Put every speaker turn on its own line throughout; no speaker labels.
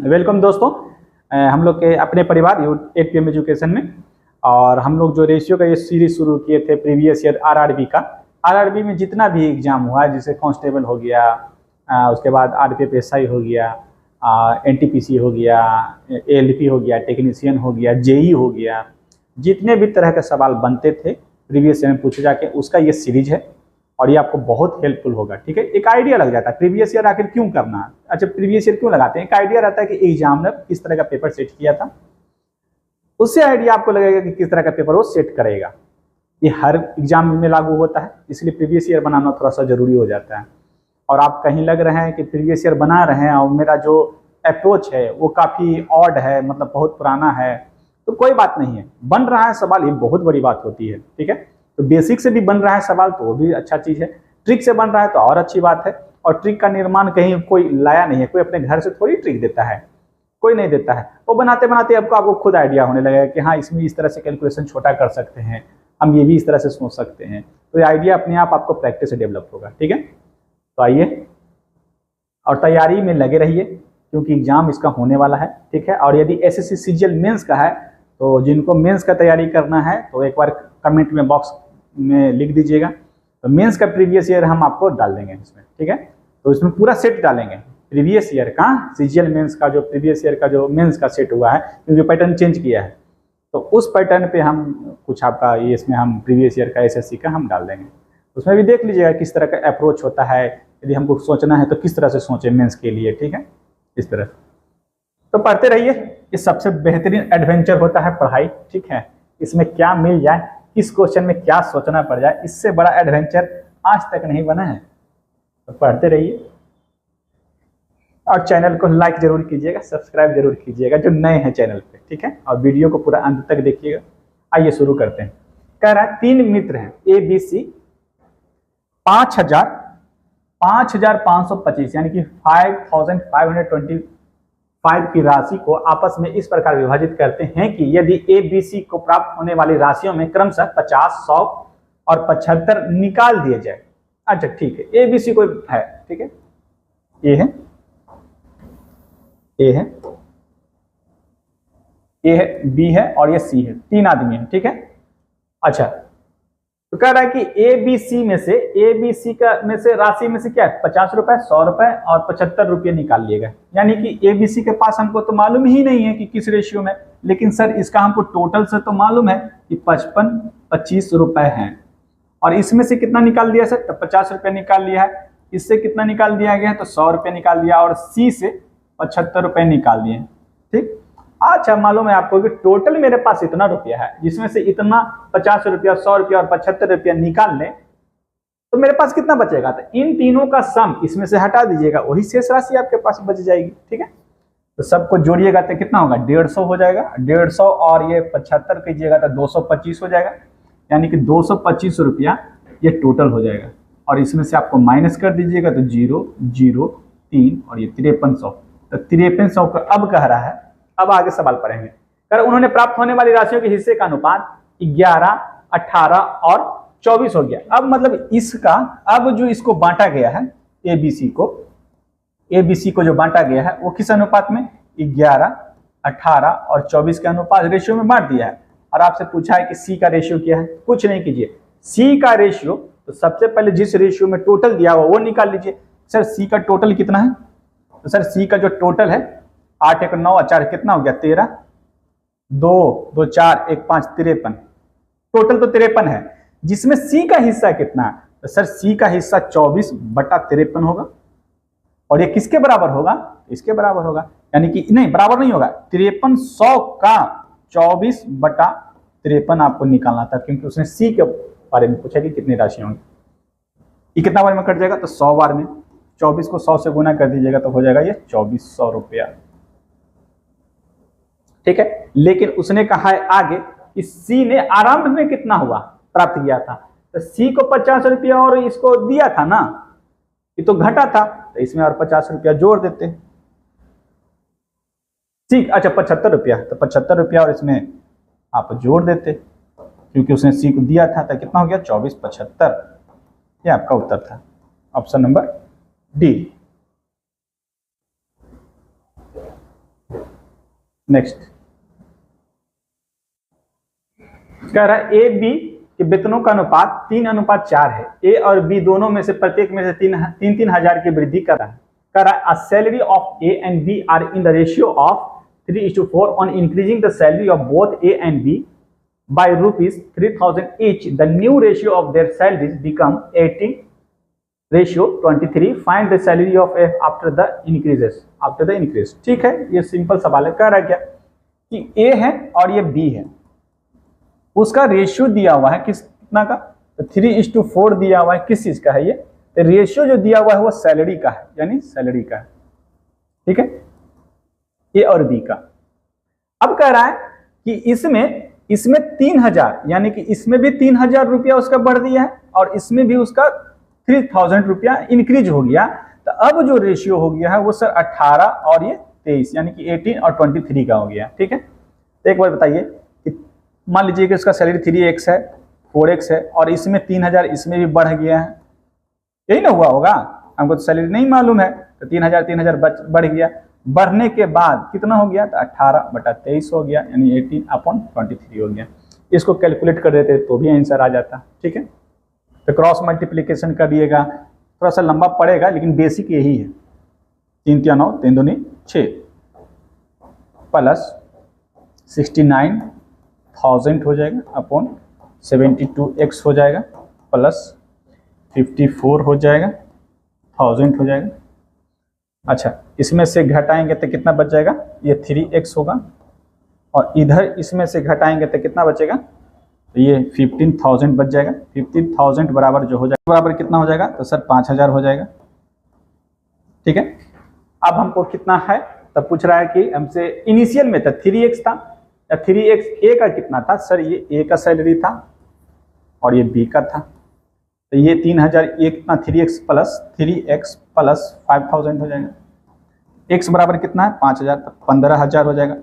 Welcome दोस्तों। हम लोग के अपने परिवार 8PM एजुकेशन में, और हम लोग जो रेशियो का ये सीरीज शुरू किए थे प्रीवियस ईयर आरआरबी का। आरआरबी में जितना भी एग्जाम हुआ है, जैसे कांस्टेबल हो गया, उसके बाद आरपीएफ एसआई हो गया, एनटीपीसी हो गया, एएलपी हो गया, टेक्नीशियन हो गया, जेई हो गया, जितने भी तरह के सवाल बनते थे प्रीवियस ईयर में पूछे जाके, उसका ये सीरीज है और ये आपको बहुत हेल्पफुल होगा। ठीक है, एक आइडिया लग जाता है प्रीवियस ईयर आखिर क्यों करना है। अच्छा, प्रीवियस ईयर क्यों लगाते हैं, एक आइडिया रहता है कि एग्जामिनर किस तरह का पेपर सेट किया था, उससे आइडिया आपको लगेगा कि किस तरह का पेपर वो सेट करेगा। ये हर एग्जाम में लागू होता है, इसलिए प्रीवियस ईयर बनाना थोड़ा सा जरूरी हो जाता है। और आप कहीं लग रहे हैं कि प्रीवियस ईयर बना रहे हैं और मेरा जो अप्रोच है वो काफ़ी ऑड है, मतलब बहुत पुराना है, तो कोई बात नहीं है। बन रहा है सवाल, ये बहुत बड़ी बात होती है। ठीक है, तो बेसिक से भी बन रहा है सवाल तो वो भी अच्छा चीज़ है, ट्रिक से बन रहा है तो और अच्छी बात है। और ट्रिक का निर्माण कहीं कोई लाया नहीं है, कोई अपने घर से थोड़ी ट्रिक देता है, कोई नहीं देता है। वो बनाते बनाते आपको खुद आइडिया होने लगेगा कि हाँ, इसमें इस तरह से कैलकुलेशन छोटा कर सकते हैं, हम ये भी इस तरह से सोच सकते हैं। तो ये आइडिया अपने आप आपको प्रैक्टिस से डेवलप होगा। ठीक है, तो आइए और तैयारी में लगे रहिए, क्योंकि एग्जाम इसका होने वाला है। ठीक है, और यदि एसएससी सीजीएल मेंस का है तो जिनको मेंस का तैयारी करना है तो एक बार कमेंट में बॉक्स में लिख दीजिएगा, तो मेंस का प्रीवियस ईयर हम आपको डाल देंगे इसमें। ठीक है, तो इसमें पूरा सेट डालेंगे प्रीवियस ईयर का, सीजीएल मेंस का जो प्रीवियस ईयर का जो मेंस का सेट हुआ है, क्योंकि पैटर्न चेंज किया है, तो उस पैटर्न पे हम कुछ आपका ये इसमें हम प्रीवियस ईयर का एसएससी का हम डाल देंगे। उसमें भी देख लीजिएगा किस तरह का अप्रोच होता है, यदि हमको सोचना है तो किस तरह से सोचें मेंस के लिए। ठीक है, इस तरह तो पढ़ते रहिए। ये सबसे बेहतरीन एडवेंचर होता है पढ़ाई। ठीक है, इसमें क्या मिल जाए, किस क्वेश्चन में क्या सोचना पड़ जाए, इससे बड़ा एडवेंचर आज तक नहीं बना है। तो पढ़ते रहिए और चैनल को लाइक जरूर कीजिएगा, सब्सक्राइब जरूर कीजिएगा जो नए हैं चैनल पे। ठीक है, और वीडियो को पूरा अंत तक देखिएगा। आइए शुरू करते हैं। कह रहा है 3 मित्र हैं ABC, 5,525 यानी कि 5,525 की राशि को आपस में इस प्रकार विभाजित करते हैं कि यदि ABC को प्राप्त होने वाली राशियों में क्रमशः 50, 100 और 75 निकाल दिए जाए। अच्छा ठीक है, ABC कोई है, ठीक है, A है, A है, A है, B है और ये C है, 3 आदमी है। ठीक है, अच्छा तो कह रहा है कि ABC में से राशि में से क्या है, 50 रुपए, 100 रुपए और 75 रुपये निकाल लिए गए। यानी कि ABC के पास हमको तो मालूम ही नहीं है कि किस रेशियो में, लेकिन सर इसका हमको टोटल से तो मालूम है कि 55-25 रुपए हैं। और इसमें से कितना निकाल दिया सर, तो 50 रुपये निकाल लिया है। इससे कितना निकाल दिया गया है, तो 100 रुपये निकाल दिया, और C से 75 रुपये निकाल दिए। ठीक, अच्छा मालूम है आपको कि टोटल मेरे पास इतना रुपया है, जिसमें से इतना 50 रुपया, 100 रुपया और 75 रुपया निकाल लें तो मेरे पास कितना बचेगा। तो इन तीनों का सम इसमें से हटा दीजिएगा, वही शेष राशि आपके पास बच जाएगी। ठीक है, तो सबको जोड़िएगा तो कितना होगा, 150 हो जाएगा। 150 और ये 75 कीजिएगा तो 225 हो जाएगा, यानी कि 225 रुपया ये टोटल हो जाएगा। और इसमें से आपको माइनस कर दीजिएगा तो 0, 0, 3 और ये 5300। तो 5300 का अब कह रहा है, अब आगे सवाल पढ़ेंगे। कर उन्होंने प्राप्त होने वाली राशियों के हिस्से का अनुपात 11, 18 और 24 हो गया। अब मतलब इसका, अब जो इसको बांटा गया है ABC को जो बांटा गया है वो किस अनुपात में, 11, 18 और 24 के अनुपात रेशियो में बांट दिया है। और आपसे पूछा है कि C का रेशियो क्या है, कुछ नहीं कीजिए, C का रेशियो तो सबसे पहले जिस रेशियो में टोटल दिया हुआ वो निकाल लीजिए। सर C का टोटल कितना है, तो सर C का जो टोटल है 8, 1, 9 और 4 कितना हो गया, 13, 2, 2, 4, 1, 5, 53। टोटल तो 53 है, जिसमें C का हिस्सा कितना है, तो सर C का हिस्सा 24/53 होगा। और ये किसके बराबर होगा, इसके बराबर होगा, यानी कि नहीं बराबर नहीं होगा, 5300 का 24/53 आपको निकालना था, क्योंकि उसने C के बारे में पूछा कि कितनी राशि होंगी। ये कितना बार में कट जाएगा, तो 100 बार में। 24 को 100 से गुना कर दीजिएगा तो हो जाएगा ये 2400 रुपया। ठीक है, लेकिन उसने कहा है आगे कि C ने आरंभ में कितना हुआ, प्राप्त किया था, तो C को 50 रुपया और इसको दिया था ना, ये तो घटा था, तो इसमें और 50 रुपया जोड़ देते। ठीक, अच्छा 75 रुपया, तो 75 रुपया और इसमें आप जोड़ देते, क्योंकि उसने C को दिया था, तो कितना हो गया 24/75। ये आपका उत्तर था, ऑप्शन नंबर डी। नेक्स्ट कह रहा है ए बी के वेतनों का अनुपात 3:4 है। ए और बी दोनों में से प्रत्येक में से तीन हजार की वृद्धि कर रहा है। कह रहा है salary of A and B are in the ratio of 3:4 on increasing the salary of both A and B by ₹3,000 each. The new ratio of their salaries become 18:23. Find the salary of F after the increases. After the increase. ठीक है, ये simple सवाल है। कह रहा है क्या कि A है और ये B है, उसका रेशियो दिया हुआ है कितना का, तो 3:4 दिया हुआ है। किस चीज का है ये, तो रेशियो जो दिया हुआ है वो सैलरी का है, यानी सैलरी का है। ठीक है, A और B का। अब कह रहा है कि इसमें 3,000, यानी कि इसमें भी 3,000 रुपया उसका बढ़ दिया है और इसमें भी उसका 3,000 रुपया इंक्रीज हो गया। तो अब जो रेशियो हो गया है वो सर 18 और ये 23, यानी कि 18 और 23 का हो गया। ठीक है, तो एक बार बताइए कि मान लीजिए कि उसका सैलरी 3x है, 4x है और इसमें 3,000 इसमें भी बढ़ गया है, यही ना हुआ होगा। हमको तो सैलरी नहीं मालूम है, तो 3,000 बढ़ गया। बढ़ने के बाद कितना हो गया, तो 18/23 हो गया, यानी 18/23 हो गया। इसको कैलकुलेट कर देते तो भी आंसर आ जाता। ठीक है, तो क्रॉस मल्टीप्लिकेशन करिएगा, थोड़ा सा लंबा पड़ेगा लेकिन बेसिक यही है। 3 × 9 3 दूनी 6 प्लस 69,000 हो जाएगा अपॉन 72x हो जाएगा प्लस 54 हो जाएगा, 1000 हो जाएगा। अच्छा, इसमें से घटाएंगे तो कितना बच जाएगा, ये 3x होगा और इधर इसमें से घटाएंगे तो कितना बचेगा, तो ये 15,000 बच जाएगा। 15,000 बराबर जो हो जाएगा, बराबर कितना हो जाएगा, तो सर 5,000 हो जाएगा। ठीक है, अब हमको कितना है, तब पूछ रहा है कि हमसे इनिशियल में था 3x था, या 3x ए का कितना था, सर ये ए का सैलरी था और ये बी का था, तो ये 3,000 ये कितना 3x प्लस 5,000 हो जाएगा। x बराबर कितना है 5,000, तो 15,000 हो जाएगा।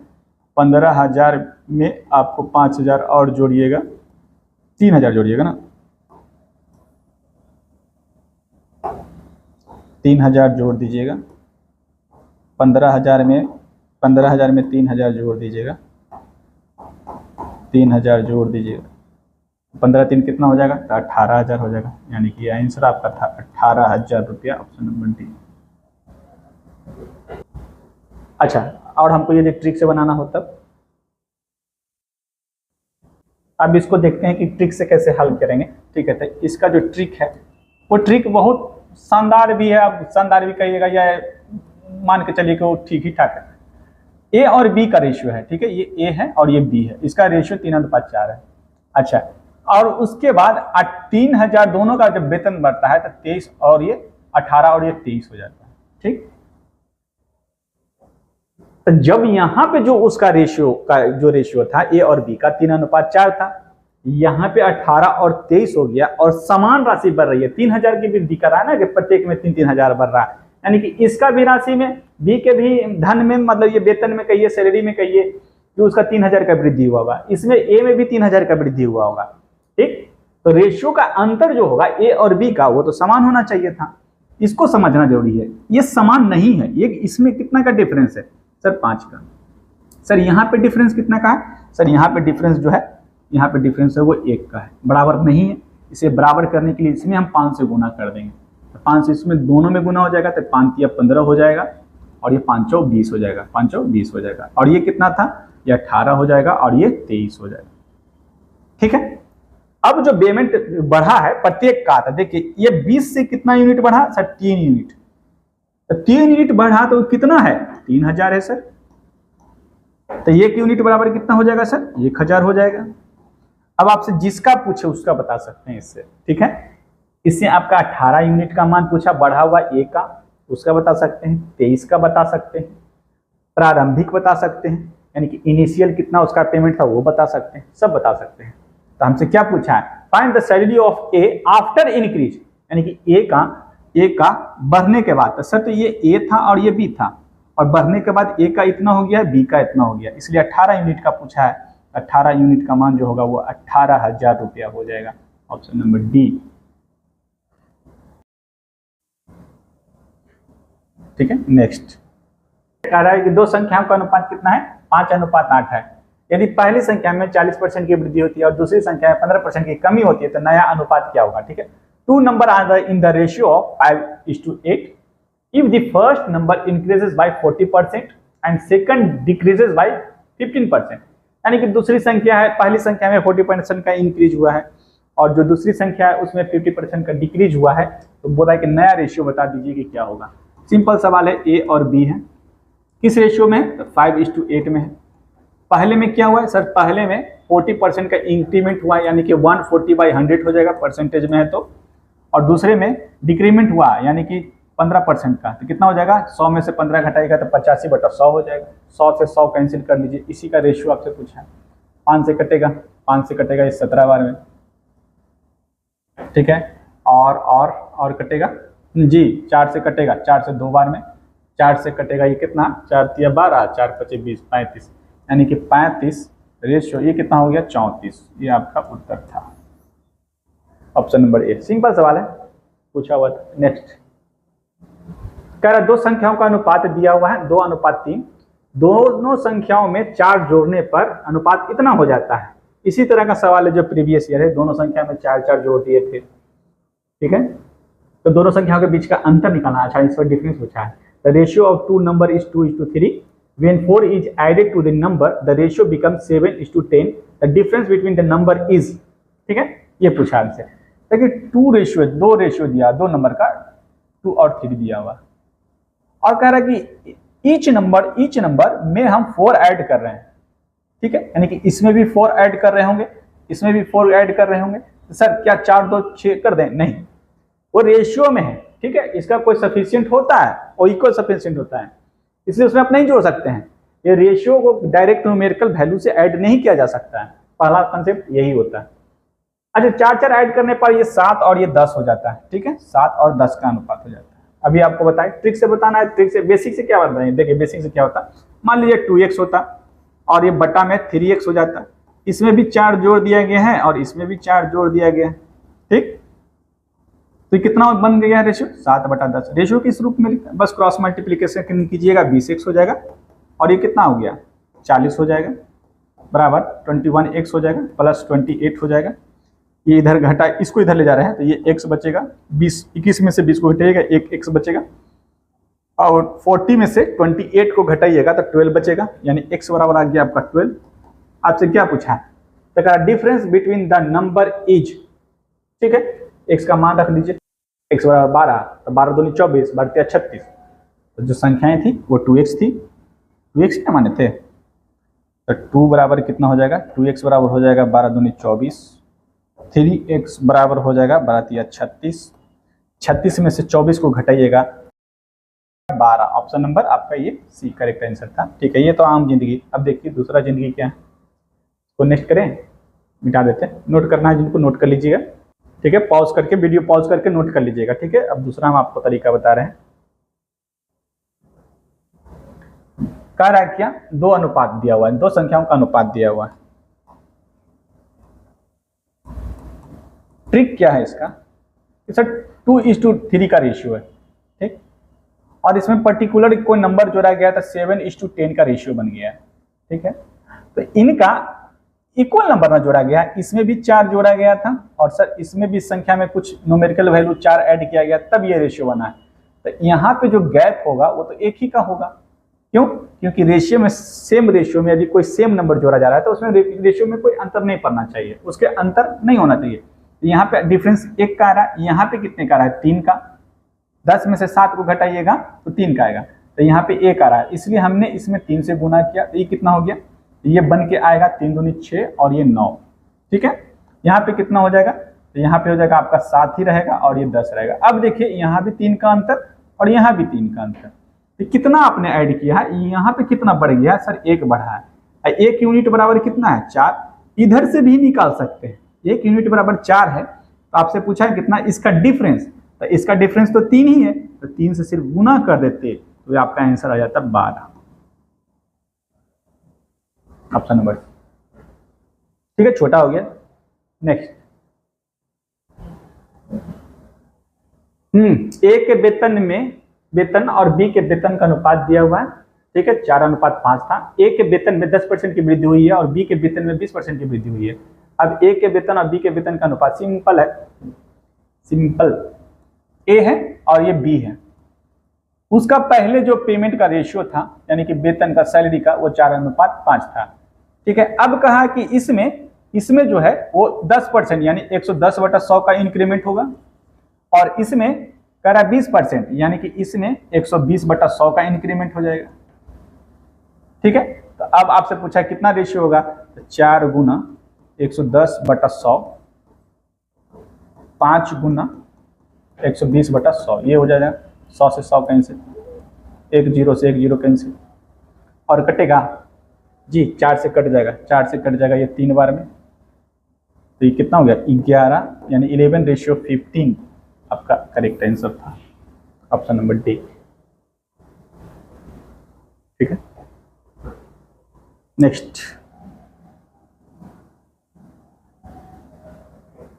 15,000 में आपको 5,000 और जोड़िएगा, 3,000 जोड़िएगा ना, 3,000 जोड़ दीजिएगा। 15,000 में 3,000 जोड़ दीजिएगा, 3,000 जोड़ दीजिएगा, 15 3 कितना हो जाएगा, तो 18,000 हो जाएगा। यानी कि आंसर आपका था 18,000 रुपया, ऑप्शन नंबर डी। अच्छा, और हमको ये ट्रिक से बनाना हो तब, अब इसको देखते हैं कि ट्रिक से कैसे हल करेंगे। ठीक है, तो इसका जो ट्रिक है वो ट्रिक बहुत शानदार भी है। अब शानदार भी कहिएगा या मान के चलिए कि वो ठीक ही ठाक है। ए और बी का रेशियो है, ठीक है, ये ए है और ये बी है, इसका रेशियो 3:4 है। अच्छा, और उसके बाद 3,000 दोनों का जब वेतन बढ़ता है तो 23 और ये 18 और ये 23 हो जाता है। ठीक, तो जब यहाँ पे जो उसका रेशियो था ए और बी का 3:4 था, यहाँ पे 18 और 23 हो गया और समान राशि बढ़ रही है। 3,000 की वृद्धि कर रहा है ना, कि प्रत्येक में 3,000 बढ़ रहा है, यानी कि इसका भी राशि में, बी के भी धन में, मतलब ये वेतन में कहिए, सैलरी में कहिए, कि उसका 3,000 का वृद्धि हुआ होगा, इसमें ए में भी 3,000 का वृद्धि हुआ होगा। ठीक, तो रेशियो का अंतर जो होगा ए और बी का, वो तो समान होना चाहिए था। इसको समझना जरूरी है, ये समान नहीं है। ये इसमें कितना का डिफरेंस है, सर 5 का। सर यहाँ पे डिफरेंस कितना का है, सर यहाँ पे डिफरेंस जो है, यहाँ पे डिफरेंस है वो 1 का है, बराबर नहीं है। इसे बराबर करने के लिए इसमें हम 5 से गुना कर देंगे, तो 5 से इसमें दोनों में गुना हो जाएगा, तो 5 या 15 हो जाएगा और ये 5 चौ 20 हो जाएगा, 5 चौ 20 हो जाएगा। और ये कितना था, ये 18 हो जाएगा और ये 23 हो जाएगा। ठीक है, अब जो पेमेंट बढ़ा है प्रत्येक का था, देखिए ये 20 से कितना यूनिट बढ़ा, सर 3 यूनिट। तो 3 यूनिट बढ़ा तो कितना है, 3,000 है सर। तो 1 यूनिट बराबर कितना हो जाएगा सर, 1,000 हो जाएगा। अब आपसे जिसका पूछे उसका बता सकते हैं इससे। ठीक है, इससे आपका 18 यूनिट का मान पूछा बढ़ा हुआ ए का, उसका बता सकते हैं, 23 का बता सकते हैं, प्रारंभिक बता सकते हैं, यानी कि इनिशियल कितना उसका पेमेंट था वो बता सकते हैं, सब बता सकते हैं। तो हमसे क्या पूछा है, find the salary of A after increase, यानी कि ए का बढ़ने के बाद। तो सर तो ये ए था और ये बी था, और बढ़ने के बाद ए का इतना हो गया, बी का इतना हो गया, इसलिए 18 यूनिट का पूछा है। 18 यूनिट का मान जो होगा वो 18,000 रुपया हो जाएगा, ऑप्शन नंबर डी। ठीक है, नेक्स्ट कह रहा है कि दो संख्याओं का अनुपात कितना है, 5:8 है। यदि पहली संख्या में 40% की वृद्धि होती है और दूसरी संख्या में 15% की कमी होती है तो नया अनुपात क्या होगा? ठीक है, two number are in the ratio of 5:8 if the first number increases by 40% and second decreases by 15%। यानी कि दूसरी संख्या है, पहली संख्या में 40% का इंक्रीज हुआ है और जो दूसरी संख्या है उसमें 50% का डिक्रीज हुआ है, तो बोल रहा है कि नया रेशियो बता दीजिए कि क्या होगा। सिंपल सवाल है, ए और बी है। किस रेशियो में? 5:8 में है। पहले में क्या हुआ है सर? पहले में 40% का इंक्रीमेंट हुआ, यानी कि 140/100 हो जाएगा परसेंटेज में है तो, और दूसरे में डिक्रीमेंट हुआ यानी कि 15% का, तो कितना हो जाएगा? 100 में से 15 घटाएगा तो 85/100 हो जाएगा। 100 से 100 कैंसिल कर लीजिए, इसी का रेशियो आपसे पूछा है। 5 से कटेगा, 5 से कटेगा ये 17 बार में, ठीक है, और कटेगा जी, 4 से कटेगा, 4 से 2 बार में, 4 से कटेगा ये कितना? 4 तिया 12, 4 पचे 20, 35, यानी कि 35 रेशियो ये कितना हो गया? 34। ये आपका उत्तर था, ऑप्शन नंबर ए। सिंपल सवाल है, पूछा हुआ था। नेक्स्ट कह रहा, दो संख्याओं का अनुपात दिया हुआ है 2:3, दोनों संख्याओं में 4 जोड़ने पर अनुपात इतना हो जाता है। इसी तरह का सवाल है जो प्रीवियस ईयर है, दोनों संख्या में 4 जोड़ दिए थे, ठीक है, तो दोनों संख्याओं के बीच का अंतर निकालना। अच्छा, इस पर डिफरेंस पूछा है। The ratio of two number is 2:3। When 4 is added to the number the ratio become 7:10। The difference between the number is, ठीक है, ये पूछा हमसे। देखिए 2 रेशियो, 2 रेशियो दिया, 2 नंबर का 2 और 3 दिया हुआ, और कह रहा है कि ईच नंबर में हम 4 ऐड कर रहे हैं, ठीक है, यानी कि इसमें भी 4 ऐड कर रहे होंगे, इसमें भी 4 ऐड कर रहे होंगे। तो सर क्या 4 2 6 कर दें? नहीं, वो रेशियो में है, ठीक है, इसका कोई सफिशिएंट होता है और इक्वल सफिशिएंट होता है, इसलिए उसमें आप नहीं जोड़ सकते हैं। ये रेशियो को डायरेक्ट न्यूमेरिकल वैल्यू से ऐड नहीं किया जा सकता है, पहला कंसेप्ट यही होता है। अच्छा, 4 ऐड करने पर ये 7 और ये 10 हो जाता है, ठीक है, 7 और 10 का अनुपात हो जाता है। अभी आपको बताएं, ट्रिक से बताना है, ट्रिक से, बेसिक से क्या बताएं? देखिए बेसिक से क्या होता, मान लीजिए 2x होता और ये बटा में 3x हो जाता, इसमें भी 4 जोड़ दिया गया है और इसमें भी 4 जोड़ दिया गया है, ठीक, तो कितना बन गया रेशियो? 7/10। रेशियो किस रूप में लिखा है? बस क्रॉस मल्टीप्लीकेशन कीजिएगा, 20x हो जाएगा और ये कितना हो गया? 40 हो जाएगा, बराबर 21x हो जाएगा, प्लस 28 हो जाएगा। ये इधर घटा, इसको इधर ले जा रहे हैं तो ये x बचेगा, 21 में से 20 को घटाइएगा, 1 x बचेगा, और 40 में से 28 को घटाइएगा तो 12 बचेगा, यानी x बराबर आ गया आपका 12। आपसे क्या पूछा है? तो कहा difference between the number is, ठीक है, x का मान रख लीजिए, x बराबर 12, तो 12 दूनी 24, 12 36, तो जो संख्याएं थी वो 2x थी, 2x क्या माने थे, तो 2 बराबर कितना हो जाएगा? 2x बराबर हो जाएगा 12 दूनी 24, 3x बराबर हो जाएगा 12 36, 36 में से 24 को घटाइएगा 12। ऑप्शन नंबर आपका ये सी करेक्ट आंसर था, ठीक है। ये तो आम जिंदगी। अब देखिए दूसरा जिंदगी क्या है, तो नेक्स्ट करें, मिटा देते हैं। नोट करना है जिनको, नोट कर लीजिएगा, ठीक है, पॉज करके, वीडियो पॉज करके नोट कर लीजिएगा, ठीक है। अब दूसरा हम आपको तरीका बता रहे हैं। कह रहा है क्या, 2 अनुपात दिया हुआ है, 2 संख्याओं का अनुपात दिया हुआ है। ट्रिक क्या है इसका? सर 2:3 का रेशियो है, ठीक, और इसमें पर्टिकुलर कोई नंबर जोड़ा गया था, 7:10 का रेशियो बन गया है, ठीक है। तो इनका इक्वल नंबर ना जोड़ा गया, इसमें भी 4 जोड़ा गया था और सर इसमें भी संख्या में कुछ न्यूमेरिकल वैल्यू 4 ऐड किया गया, तब ये रेशियो बना है। तो यहाँ पे जो गैप होगा वो तो एक ही का होगा। क्यों? क्योंकि रेशियो में, सेम रेशियो में यदि कोई सेम नंबर जोड़ा जा रहा है तो उसमें रेशियो में कोई अंतर नहीं पड़ना चाहिए, उसके अंतर नहीं होना चाहिए। यहाँ पे डिफरेंस 1 का आ रहा है, यहाँ पे कितने का आ रहा है? 3 का। 10 में से 7 को घटाइएगा तो 3 का आएगा, तो यहाँ पे 1 आ रहा है, इसलिए हमने इसमें 3 से गुना किया, तो ये कितना हो गया? ये बन के आएगा 3 दूनी 6 और ये 9, ठीक है। यहाँ पे कितना हो जाएगा? तो यहाँ पे हो जाएगा आपका 7 ही रहेगा और ये 10 रहेगा। अब देखिए यहाँ भी 3 का अंतर और यहाँ भी 3 का अंतर, तो कितना आपने ऐड किया है? यहाँ पे कितना बढ़ गया सर? 1 बढ़ा है। 1 यूनिट बराबर कितना है? 4। इधर से भी निकाल सकते हैं, 1 यूनिट बराबर 4 है, तो आपसे पूछा है कितना इसका डिफरेंस, तो इसका डिफरेंस तो 3 ही है, तो 3 से सिर्फ गुना कर देते तो आपका आंसर आ जाता 12, ऑप्शन नंबर, ठीक है। छोटा हो गया। नेक्स्ट, ए के वेतन में, वेतन और बी के वेतन का अनुपात दिया हुआ है। ठीक है, 4:5 था। ए के वेतन में 10% की वृद्धि हुई है और बी के वेतन में 20% की वृद्धि हुई है। अब ए के वेतन और बी के वेतन का अनुपात सिंपल है, सिंपल, ए है और ये बी है। उसका पहले जो पेमेंट का रेशियो था यानी कि वेतन का, सैलरी का, वो 4:5 था। ठीक है, अब कहा कि इसमें जो है वो 10% यानी 110/100 का इंक्रीमेंट होगा और इसमें कह रहा 20% यानी कि इसमें 120/100 का इंक्रीमेंट हो जाएगा। ठीक है, तो अब आपसे पूछा कितना रेशियो होगा, तो 4 गुना 110/100, 5 गुना 120/100, ये हो जाएगा 100 से 100 कैंसिल, 1 0 से 1 0 कैंसिल, और कटेगा जी 4 से कट जाएगा, 4 से कट जाएगा ये 3 बार में, तो ये कितना हो गया 11 यानी 11:15 आपका करेक्ट आंसर था, ऑप्शन नंबर डी। ठीक है, नेक्स्ट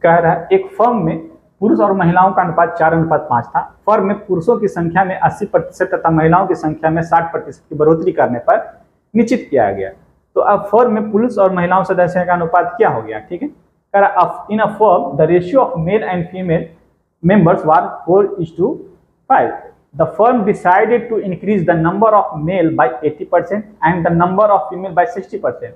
कह रहा है एक फर्म में पुरुष और महिलाओं का अनुपात 4:5 था। फर्म में पुरुषों की संख्या में 80% तथा महिलाओं की संख्या में 60% की बढ़ोतरी करने पर निश्चित किया गया। तो अब फर्म में पुरुष और महिलाओं सदस्यों का अनुपात क्या हो गया। ठीक है, कह रहा in a firm the ratio of male and female members were 4:5. The firm decided to increase the number of male by 80% and the number of female by 60%.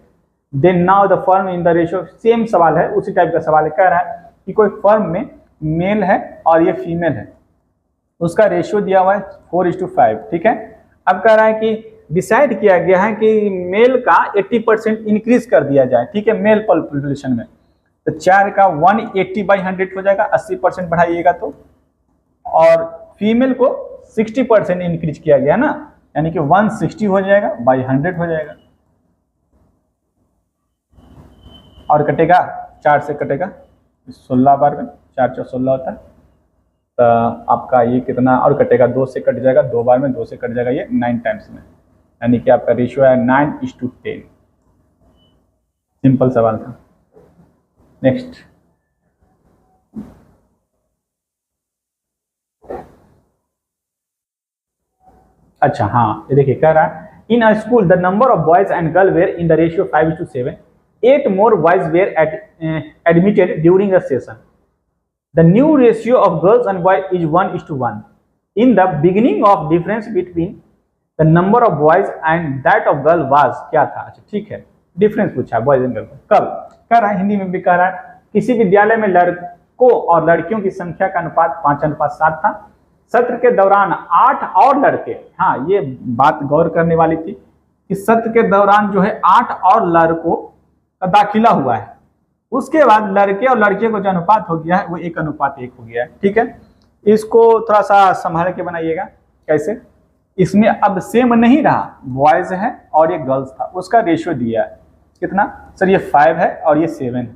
Then now the firm in the ratio, same सवाल है, उसी type का सवाल है। कह रहा है कि कोई फर्म में मेल है और ये फीमेल है, उसका रेशियो दिया हुआ है 4:5। ठीक है, अब कह रहा है कि डिसाइड किया गया है कि मेल का 80% इंक्रीज कर दिया जाए। ठीक है, मेल पॉपुलेशन में, तो 4 का 180/100 हो जाएगा, 80% बढ़ाइएगा तो, और फीमेल को 60% इंक्रीज किया गया ना, यानी कि 160 हो जाएगा बाई 100 हो जाएगा, और कटेगा 4 से कटेगा 16 बार में, 4 4 16 होता है, तो आपका ये कितना, और कटेगा 2 से कट जाएगा 2 बार में, 2 से कट जाएगा ये 9 टाइम्स में, यानी कि आपका रेशियो है 9:10। सिंपल सवाल था। नेक्स्ट, अच्छा हाँ, ये देखिए कह रहा है in a school the number of boys and girl were in the ratio 5:7, 8 more boys were admitted during a session. The new ratio of girls and boys is 1:1. In the beginning of difference between the number of boys and that of girl was क्या था। अच्छा ठीक है, difference पूछा boys and girl कब। कह रहा है हिंदी में भी कह रहा है किसी विद्यालय में लड़कों और लड़कियों की संख्या का अनुपात 5:7 था। सत्र के दौरान 8 और लड़के, हाँ ये बात गौर करने वाली थी कि सत्र के दौरान जो है 8 और लड़कों का दाखिला हुआ है, उसके बाद लड़के और लड़कियों को जो अनुपात हो गया है वो 1:1 हो गया है। ठीक है, इसको थोड़ा सा संभाल के बनाइएगा। कैसे, इसमें अब सेम नहीं रहा, बॉयज है और ये गर्ल्स था, उसका रेशियो दिया है कितना सर, ये 5 है और ये 7 है।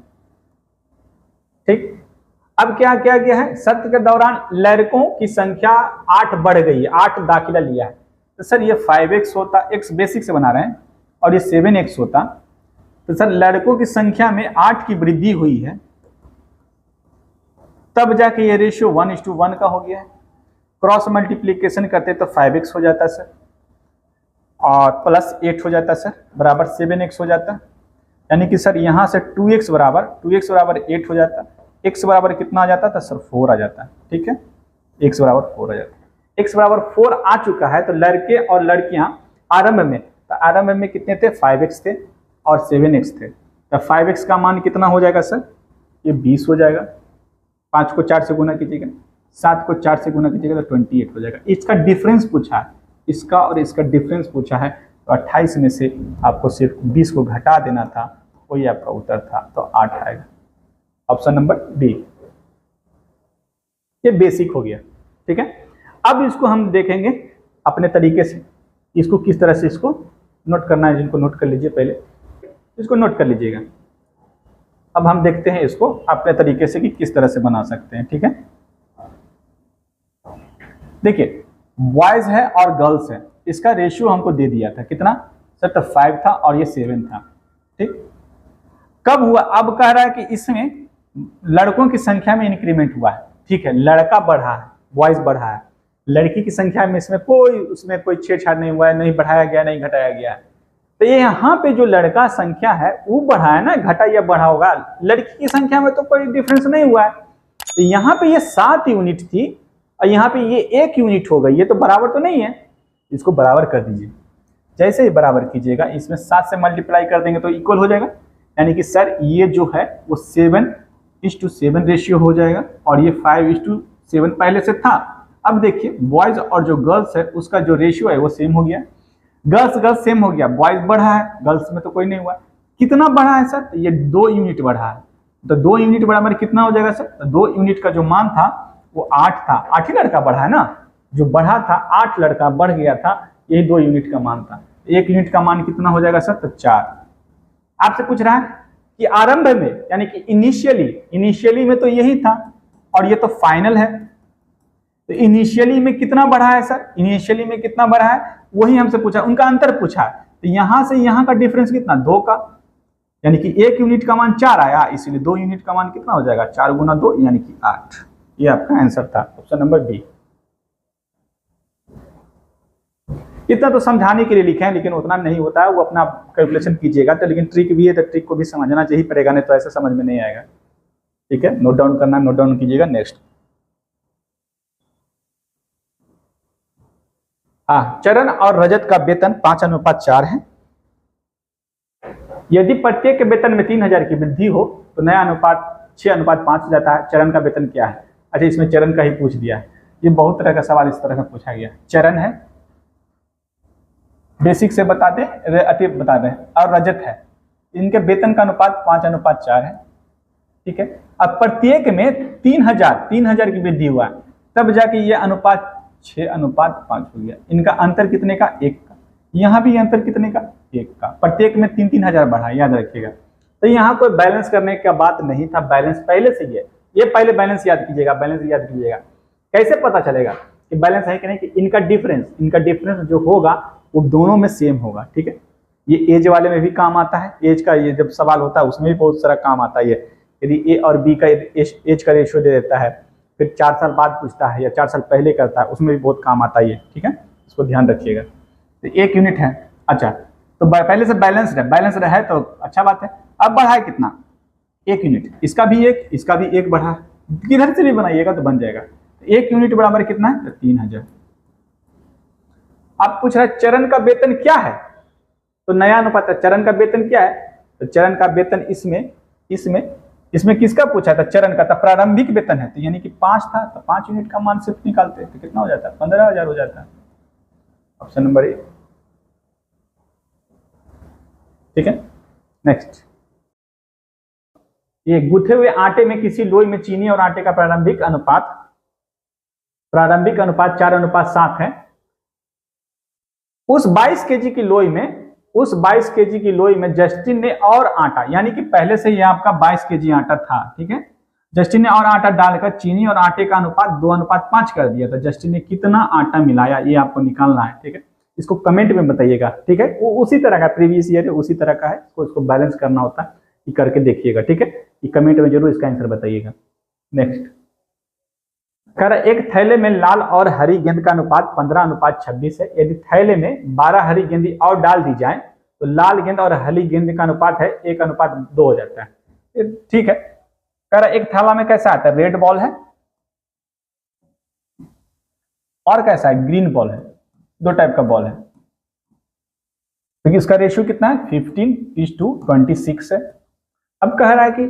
ठीक, अब क्या किया गया है, सत्र के दौरान लड़कों की संख्या 8 बढ़ गई है, 8 दाखिला लिया है, तो सर ये 5x होता, x बेसिक से बना रहे हैं, और ये 7x होता, तो सर लड़कों की संख्या में 8 की वृद्धि हुई है, तब जाके ये रेशियो 1:1 का हो गया है। क्रॉस मल्टीप्लीकेशन करते तो 5x हो जाता सर, और प्लस 8 हो जाता सर, बराबर 7x हो जाता, यानी कि सर यहाँ से 2x बराबर 8 हो जाता, x बराबर कितना आ जाता था सर 4 आ जाता। ठीक है, x बराबर 4 आ जाता, x बराबर 4 आ चुका है, तो लड़के और लड़कियां आरंभ में, तो आरंभ में कितने थे, 5x थे और 7x थे, तो 5x का मान कितना हो जाएगा सर, ये 20 हो जाएगा, 5 को 4 से गुना कीजिएगा, 7 को 4 से गुना कीजिएगा तो 28 हो जाएगा। इसका डिफरेंस पूछा है, इसका और इसका डिफरेंस पूछा है, तो 28 में से आपको सिर्फ 20 को घटा देना था, वही आपका उत्तर था, तो 8 आएगा, ऑप्शन नंबर बी। ये बेसिक हो गया। ठीक है, अब इसको हम देखेंगे अपने तरीके से, इसको किस तरह से इसको नोट करना है, जिनको नोट कर लीजिए, पहले इसको नोट कर लीजिएगा। अब हम देखते हैं इसको अपने तरीके से कि किस तरह से बना सकते हैं। ठीक है, देखिए बॉयज है और गर्ल्स है, इसका रेशियो हमको दे दिया था कितना सर, तो 5 था और ये 7 था। ठीक, कब हुआ, अब कह रहा है कि इसमें लड़कों की संख्या में इंक्रीमेंट हुआ है। ठीक है, लड़का बढ़ा है, बॉयज बढ़ा है, लड़की की संख्या में इसमें उसमें कोई छेड़छाड़ नहीं हुआ है, नहीं बढ़ाया गया नहीं घटाया गया है। तो ये यहाँ पे जो लड़का संख्या है वो बढ़ा है ना, घटा या बढ़ा होगा। लड़की की संख्या में तो कोई डिफरेंस नहीं हुआ है। तो यहाँ पे ये 7 यूनिट थी और यहाँ पे ये 1 यूनिट हो गई, ये तो बराबर तो नहीं है। इसको बराबर कर दीजिए। जैसे ही बराबर कीजिएगा इसमें 7 से मल्टीप्लाई कर देंगे तो इक्वल हो जाएगा। यानी कि सर ये जो है वो 7:7 रेशियो हो जाएगा और ये 5:7 पहले से था। अब देखिए बॉयज और जो गर्ल्स है उसका जो रेशियो है वो सेम हो गया। गर्ल्स सेम हो गया, बॉयज बढ़ा है, गर्ल्स में तो कोई नहीं हुआ। कितना बढ़ा है सर? तो ये 2 यूनिट बढ़ा है। तो 2 यूनिट बराबर कितना हो जाएगा सर? तो 2 यूनिट का जो मान था वो 8 था। 8 ही लड़का बढ़ा है ना, जो बढ़ा था 8 लड़का बढ़ गया था, यही 2 यूनिट का मान था। 1 यूनिट का मान कितना हो जाएगा सर? तो 4। आपसे पूछ रहा है कि आरंभ में यानी कि इनिशियली में तो यही था और ये तो फाइनल है। तो इनिशियली में कितना बढ़ा है सर? इनिशियली में कितना बढ़ा है वही हमसे पूछा, उनका अंतर पूछा है। तो यहां से यहां का डिफरेंस कितना? 2 का, यानी कि 1 यूनिट का मान 4 आया, इसीलिए 2 यूनिट का मान कितना हो जाएगा? 4 गुना 2 यानी कि 8। ये आपका आंसर था, ऑप्शन नंबर बी। इतना तो समझाने के लिए लिखे हैं, लेकिन उतना नहीं होता है, वो अपना कैलकुलेशन कीजिएगा। तो लेकिन ट्रिक भी है, तो ट्रिक को भी समझना चाहिए पड़ेगा, नहीं तो ऐसे समझ में नहीं आएगा। ठीक है, नोट डाउन करना, नोट डाउन कीजिएगा। नेक्स्ट, चरण और रजत का वेतन 5:4 है। यदि प्रत्येक के वेतन में 3000 की वृद्धि हो तो नया अनुपात 6:5 हो जाता है। चरण का वेतन क्या है? अच्छा, इसमें चरण का ही पूछ दिया है। ये बहुत तरह का सवाल इस तरह का पूछा गया। चरण है, बेसिक से बता दें, अति बता दें, और रजत है। इनके वेतन का अनुपात 5:4 है। ठीक है, अब प्रत्येक में 3000 की वृद्धि हुआ, तब जाके ये अनुपात 6:5 हो गया। इनका अंतर कितने का? 1 का। यहाँ भी अंतर कितने का? 1 का। प्रत्येक में 3-3 हजार बढ़ा, याद रखिएगा। तो यहाँ कोई बैलेंस करने का बात नहीं था, बैलेंस पहले से ही है। ये पहले बैलेंस याद कीजिएगा, बैलेंस याद कीजिएगा। कैसे पता चलेगा कि बैलेंस है कि नहीं? कि इनका डिफरेंस जो होगा वो दोनों में सेम होगा। ठीक है, ये एज वाले में भी काम आता है। एज का ये जब सवाल होता है उसमें भी बहुत सारा काम आता है। यदि ए और बी का एज का रेशियो दे देता है, फिर 4 साल बाद पूछता है या 4 साल पहले करता है, उसमें भी बहुत काम आता है ये। ठीक है, इसको ध्यान रखिएगा। तो 1 यूनिट है। अच्छा, तो पहले से बैलेंस है तो अच्छा बात है। अब बढ़ा है कितना? 1 यूनिट। इसका भी 1 बढ़ा है, किधर से भी बनाइएगा तो बन जाएगा। 1 यूनिट बराबर कितना है? तो 3000। आप पूछ रहे चरण का वेतन क्या है? तो नया अनुपात है। चरण का वेतन क्या है? तो चरण का वेतन इसमें किसका पूछा था? चरण का। तो प्रारंभिक वेतन है, तो यानी कि 5 था, तो 5 यूनिट का मान सिर्फ निकालते हैं तो कितना हो जाता है? 15,000 हो जाता है। Option number A. ठीक है, नेक्स्ट, ये गूथे हुए आटे में किसी लोई में चीनी और आटे का प्रारंभिक अनुपात 4:7 है। उस 22 केजी की लोई में जस्टिन ने और आटा, यानी कि पहले से ही आपका 22 केजी आटा था। ठीक है, जस्टिन ने और आटा डालकर चीनी और आटे का अनुपात 2:5 कर दिया। तो जस्टिन ने कितना आटा मिलाया, ये आपको निकालना है। ठीक है, इसको कमेंट में बताइएगा। ठीक है, वो उसी तरह का प्रीवियस ईयर है, उसी तरह का है, उसको बैलेंस करना होता है, ये करके देखिएगा। ठीक है, ये कमेंट में जरूर इसका आंसर बताइएगा। नेक्स्ट, कह रहा एक थैले में लाल और हरी गेंद का अनुपात 15:26 है। यदि थैले में 12 हरी गेंदी और डाल दी जाए तो लाल गेंद और हरी गेंद का अनुपात है 1:2 हो जाता है। ठीक है, कह रहा एक थाला में कैसा आता है? रेड बॉल है और कैसा है? ग्रीन बॉल है। 2 टाइप का बॉल है। तो इसका रेशियो कितना है? 15:26 है। अब कह रहा है कि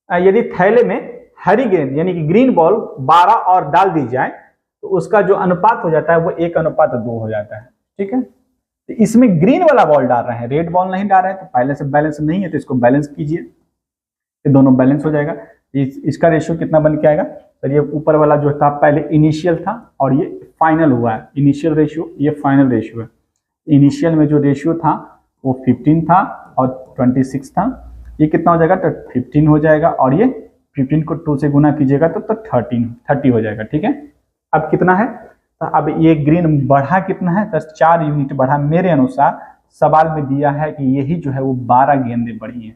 यदि थैले में हरी गेंद यानी कि ग्रीन बॉल 12 और डाल दी जाए तो उसका जो अनुपात हो जाता है वो 1:2 हो जाता है। ठीक है, तो इसमें ग्रीन वाला बॉल डाल रहे हैं, रेड बॉल नहीं डाल रहे हैं, तो पहले से बैलेंस नहीं है, तो इसको बैलेंस कीजिए, ये दोनों बैलेंस हो जाएगा। इसका रेशियो कितना बन के आएगा? तो ये ऊपर वाला जो था पहले इनिशियल था और ये फाइनल हुआ है। इनिशियल रेशियो, ये फाइनल रेशियो है। इनिशियल में जो रेशियो था वो 15 था और 26 था। ये कितना हो जाएगा? तो 15 हो जाएगा और ये 15 को 2 से गुना कीजिएगा तो 30 हो जाएगा। ठीक है, अब कितना है? तो अब ये ग्रीन बढ़ा कितना है? तो 4 यूनिट बढ़ा। मेरे अनुसार सवाल में दिया है कि यही जो है वो 12 गेंदें बढ़ी हैं।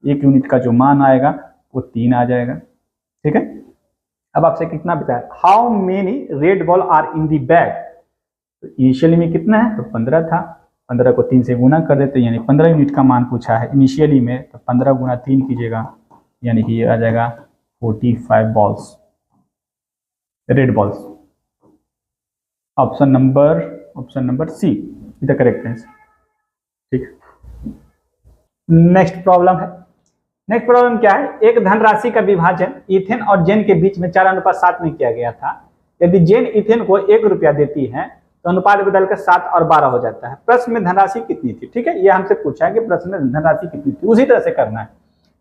1 यूनिट का जो मान आएगा वो 3 आ जाएगा। ठीक है, अब आपसे कितना बचा है, how many red ball are in the bag. तो इनिशियली में कितना है, तो 15 था, 15 को 3 से गुना कर देते, यानी 15 यूनिट का मान पूछा है इनिशियली में, तो 15 गुना 3 कीजिएगा, यानी कि ये आ जाएगा 45 balls, red balls. Option number C is the correct answer. ठीक, नेक्स्ट प्रॉब्लम है। नेक्स्ट प्रॉब्लम क्या है, एक धनराशि का विभाजन इथेन और जेन के बीच में 4:7 में किया गया था। यदि जेन इथेन को 1 रुपया देती है तो अनुपात बदलकर 7 और 12 हो जाता है। प्रश्न में धनराशि कितनी थी, ठीक है, ये हमसे पूछा है कि प्रश्न में धनराशि कितनी थी, उसी तरह से करना है।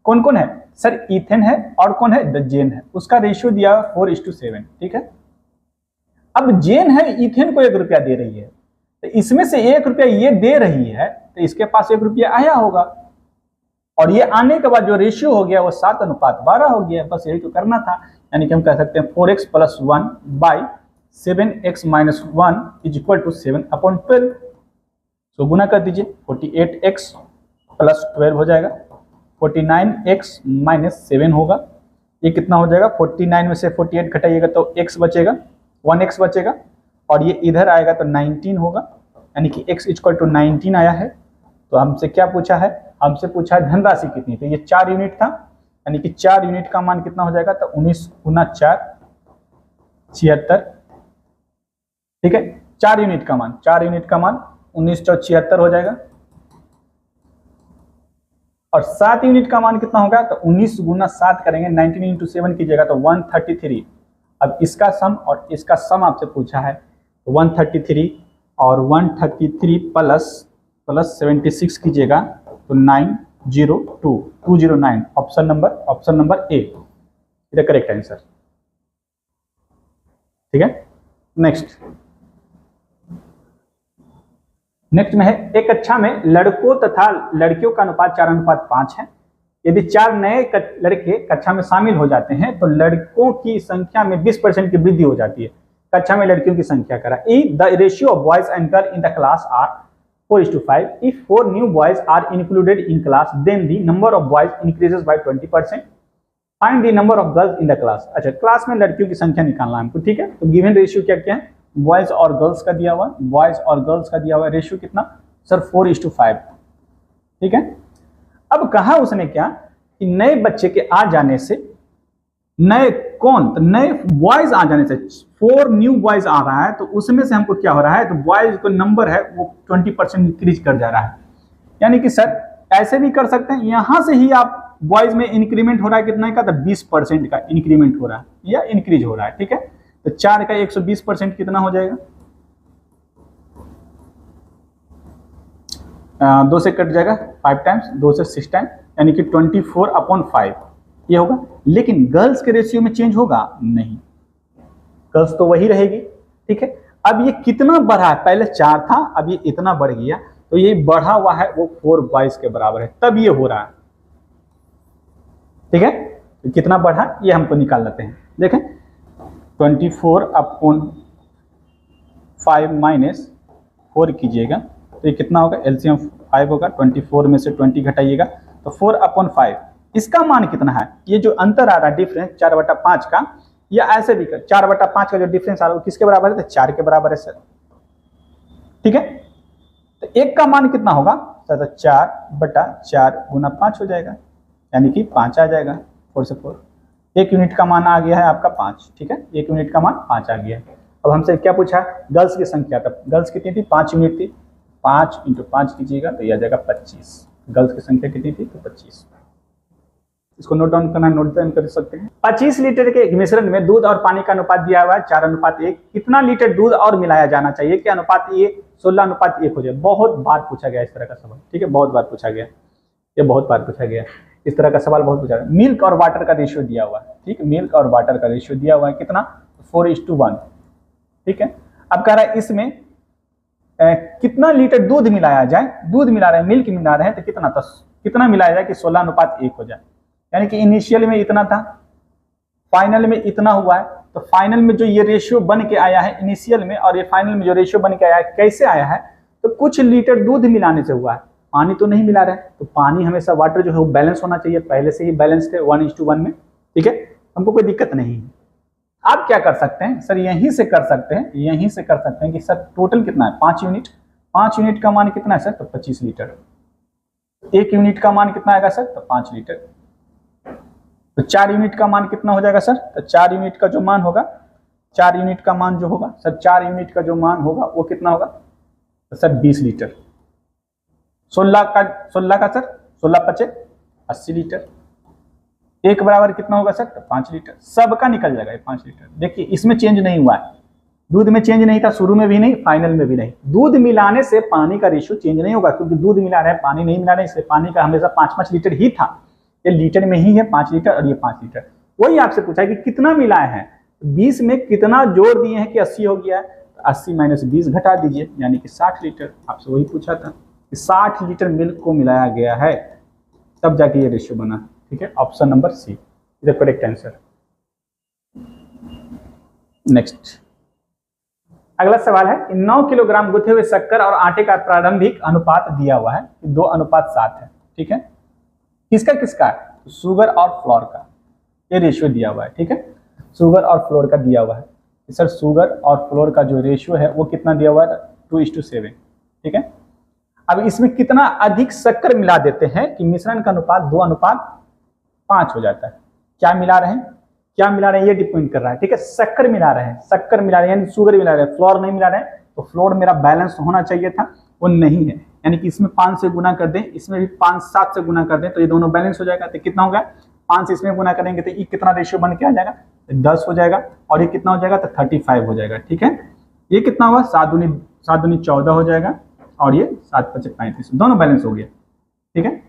कौन कौन है सर, इथेन है और कौन है, द जेन है, उसका रेशियो दिया 4:7, ठीक है। अब जेन है इथेन को 1 रुपया दे रही है, तो इसमें से 1 रुपया ये दे रही है, तो इसके पास 1 रुपया आया होगा, और ये आने के बाद जो रेशियो हो गया वो 7:12 हो गया। बस यही तो करना था, यानी कि हम कह सकते हैं 4x + 1 / 7x - 1 = 7/12। तो गुना कर दीजिए, 48x + 12 हो जाएगा, 49x - 7 होगा। ये कितना हो जाएगा, 49 में से 48 घटाइएगा तो x बचेगा, 1x बचेगा, और ये इधर आएगा तो 19 होगा, यानी कि x = 19 आया है। तो हमसे क्या पूछा है, हमसे पूछा है धनराशि कितनी थी, ये 4 यूनिट था, यानी कि 4 यूनिट का मान कितना हो जाएगा, तो 19 × 4 76, ठीक है। 4 यूनिट का मान 1976 हो जाएगा, और 7 यूनिट का मान कितना होगा, तो 19 × 7 करेंगे, 19 × 7 कीजिएगा तो 133। अब इसका सम और इसका सम आपसे पूछा है, तो 133 और 133 प्लस 76 कीजिएगा तो 209। Option number A is the correct answer, ठीक है। नेक्स्ट में है, एक कक्षा में लड़कों तथा लड़कियों का अनुपात 4:5 है। यदि 4 नए लड़के कक्षा में शामिल हो जाते हैं तो लड़कों की संख्या में 20% की वृद्धि हो जाती है। कक्षा में लड़कियों की संख्या करा, the ratio of boys and girl in the class are 4:5. If 4 new boys are included in class, then the number of boys increases by 20%. Find the number of girls in the class. अच्छा, class में लड़कियों की संख्या निकालना है हमको, ठीक है। तो गिवन रेशियो क्या क्या है, बॉयज और गर्ल्स का दिया हुआ, रेशियो कितना सर, 4:5, ठीक है। अब कहा उसने क्या कि नए बच्चे के आ जाने से, नए कौन, तो नए बॉयज आ जाने से 4 न्यू बॉयज आ रहा है, तो उसमें से हमको क्या हो रहा है, तो बॉयज का नंबर है वो 20% इंक्रीज कर जा रहा है। यानी कि सर ऐसे भी कर सकते हैं, यहां से ही आप बॉयज में इंक्रीमेंट हो रहा है कितना का, तो 20% का इंक्रीमेंट हो रहा है या इंक्रीज हो रहा है, ठीक है। तो 4 का 120% कितना हो जाएगा, 2 से कट जाएगा, 5 टाइम्स, 2 से 6 टाइम, यानी कि 24/5 ये होगा। लेकिन गर्ल्स के रेशियो में चेंज होगा नहीं, गर्ल्स तो वही रहेगी, ठीक है। अब ये कितना बढ़ा है, पहले 4 था, अब ये इतना बढ़ गया, तो ये बढ़ा हुआ है वो 4 बॉयज के बराबर है, तब ये हो रहा है, ठीक है। तो कितना बढ़ा ये हमको निकाल लेते हैं, देखें 24/5 - 4 कीजिएगा तो ये कितना होगा, एलसीएम 5 होगा, 24 में से 20 घटाइएगा तो 4/5। इसका मान कितना है, ये जो अंतर आ रहा है डिफरेंस 4/5 का, या ऐसे भी कर 4/5 का जो डिफरेंस आ रहा है वो किसके बराबर है, तो 4 के बराबर है सर, ठीक है। तो 1 का मान कितना होगा सर, तो 4/4 × 5 हो जाएगा, यानी कि 5 आ जाएगा, 4 से 4। 1 यूनिट का मान आ गया है आपका 5, ठीक है, 1 यूनिट का मान 5 आ गया है। अब हमसे क्या पूछा, गर्ल्स की संख्या, तब गर्ल्स कितनी थी, 5 यूनिट थी, 5 × 5 कीजिएगा तो यह आ जाएगा 25। गर्ल्स की संख्या कितनी थी, तो 25। इसको नोट डाउन करना, नोट डाउन कर सकते हैं। 25 लीटर के मिश्रण में दूध और पानी का अनुपात दिया हुआ है 4:1। कितना लीटर दूध और मिलाया जाना चाहिए कि अनुपात ये 16:1 हो जाए। बहुत बार पूछा गया इस तरह का सवाल, ठीक है, बहुत बार पूछा गया, ये बहुत बार पूछा गया इस तरह का सवाल, बहुत पूछा गया। मिल्क और वाटर का रेशियो दिया हुआ है, ठीक है, मिल्क और वाटर का रेशियो दिया हुआ है कितना, 4:1, ठीक है। अब कह रहा है इसमें कितना लीटर दूध मिलाया जाए, दूध मिला रहे हैं, मिल्क मिला रहे हैं, तो कितना मिलाया जाए कि 16:1 हो जाए। यानी कि इनिशियल में इतना था, फाइनल में इतना हुआ है, तो फाइनल में जो ये रेशियो बन के आया है इनिशियल में, और ये फाइनल में जो रेशियो बन के आया है कैसे आया है, तो कुछ लीटर दूध मिलाने से हुआ है, पानी तो नहीं मिला रहा है। तो पानी हमेशा वाटर जो है वो बैलेंस होना चाहिए, पहले से ही बैलेंस थे 1:1 में, ठीक है, हमको कोई दिक्कत नहीं है। आप क्या कर सकते हैं सर, यहीं से कर सकते हैं, यहीं से कर सकते हैं कि सर टोटल कितना है 5 यूनिट, 5 यूनिट का मान कितना है सर, तो 25 लीटर। 1 यूनिट का मान कितना आएगा सर, तो 5 लीटर। तो 4 यूनिट का मान कितना हो जाएगा सर, तो 4 यूनिट का जो मान होगा, 4 यूनिट का मान जो होगा सर, 4 यूनिट का जो मान होगा वो कितना होगा, तो सर 20 लीटर। 16 का सर 16 पचे 80 लीटर। 1 बराबर कितना होगा सर, तो 5 लीटर। सबका निकल जाएगा 5 लीटर। देखिए इसमें चेंज नहीं हुआ है, दूध में चेंज नहीं था, शुरू में भी नहीं, फाइनल में भी नहीं। दूध मिलाने से पानी का रेशियो चेंज नहीं होगा, क्योंकि दूध मिला रहे हैं, पानी नहीं मिला रहे हैं, इसलिए पानी का हमेशा 5-5 लीटर ही था। ये लीटर में ही है 5 लीटर और ये 5 लीटर। वही आपसे पूछा है कि कितना मिलाए हैं, 20 में कितना जोड़ दिए हैं कि 80 हो गया है, तो 80 माइनस 20 घटा दीजिए, यानी कि 60 लीटर। आपसे वही पूछा था कि 60 लीटर मिल्क को मिलाया गया है, तब जाके ये रेशियो बना। ठीक है, option number C is the correct answer. Next अगला सवाल है, 9 किलोग्राम गुथे हुए शक्कर और आटे का प्रारंभिक अनुपात दिया हुआ है कि 2:7 है। ठीक है, किसका किसका, शुगर और फ्लोर का ये रेशियो दिया हुआ है। ठीक है, शुगर और फ्लोर का दिया हुआ है। सर शुगर और फ्लोर का जो रेशियो है वो कितना दिया हुआ है, 2:7। ठीक है, अब इसमें कितना अधिक शक्कर मिला देते हैं कि मिश्रण का अनुपात 2:5 हो जाता है। क्या मिला रहे हैं, क्या मिला रहे हैं ये डिपेंड कर रहा है। ठीक है, शक्कर मिला रहे हैं, शक्कर मिला रहे हैं यानी शुगर मिला रहे हैं, फ्लोर नहीं मिला रहे हैं। तो फ्लोर मेरा बैलेंस होना चाहिए था, वो नहीं है, यानी कि इसमें 5 से गुना कर दें, इसमें भी 5 7 से गुना कर दें, तो ये दोनों बैलेंस हो जाएगा। तो कितना होगा, 5 से इसमें गुना करेंगे तो ये कितना रेशियो बन के आ जाएगा, 10 हो जाएगा। और ये कितना हो जाएगा, तो 35 हो जाएगा। ठीक है, ये कितना हुआ, 7 दूनी 14 हो जाएगा, और ये 7 5 35, दोनों बैलेंस हो गया। ठीक है,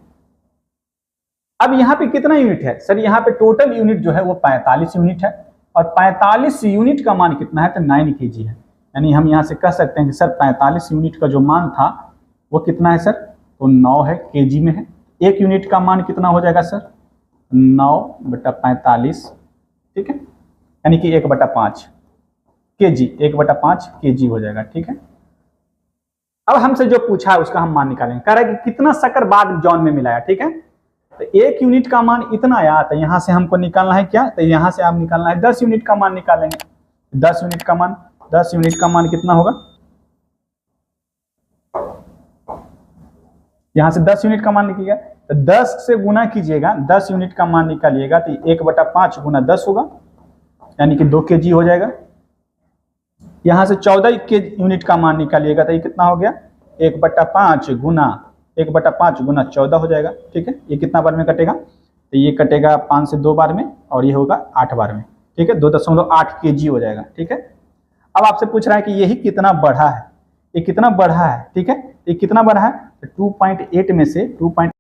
अब यहाँ पे कितना यूनिट है सर, यहाँ पे टोटल यूनिट जो है वो 45 यूनिट है, और 45 यूनिट का मान कितना है, तो 9 kg है। यानी हम यहाँ से कह सकते हैं कि सर 45 यूनिट का जो मान था वो कितना है सर, तो 9 है, kg में है। 1 यूनिट का मान कितना हो जाएगा सर, 9/45। ठीक है, यानी कि 1/5 kg, 1/5 kg हो जाएगा। ठीक है, अब हमसे जो पूछा है उसका हम मान निकालेंगे। कह रहा है कि कितना शक्कर बाद जॉन में मिलाया। ठीक है, तो 1 यूनिट का मान इतना आया, तो यहाँ से हमको निकालना है क्या, तो यहाँ से आप निकालना है 10 यूनिट का मान निकालेंगे। 10 यूनिट का मान, 10 यूनिट का मान कितना होगा, यहाँ से 10 यूनिट का मान निकलेगा, तो 10 से गुना कीजिएगा, 10 यूनिट का मान निकालिएगा तो 1/5 गुना 10 होगा, यानी कि 2 kg हो जाएगा। यहाँ से 14 यूनिट का मान निकालिएगा तो ये कितना हो गया, 1/5 गुना 14 हो जाएगा। ठीक है, ये कितना बार में कटेगा, तो ये कटेगा 5 से 2 बार में, और ये होगा 8 बार में। ठीक है, 2.8 kg हो जाएगा। ठीक है, अब आपसे पूछ रहा है कि यही कितना बढ़ा है, ये कितना बढ़ा है। ठीक है, ये कितना बढ़ा है, तो 2.8 में से 2.8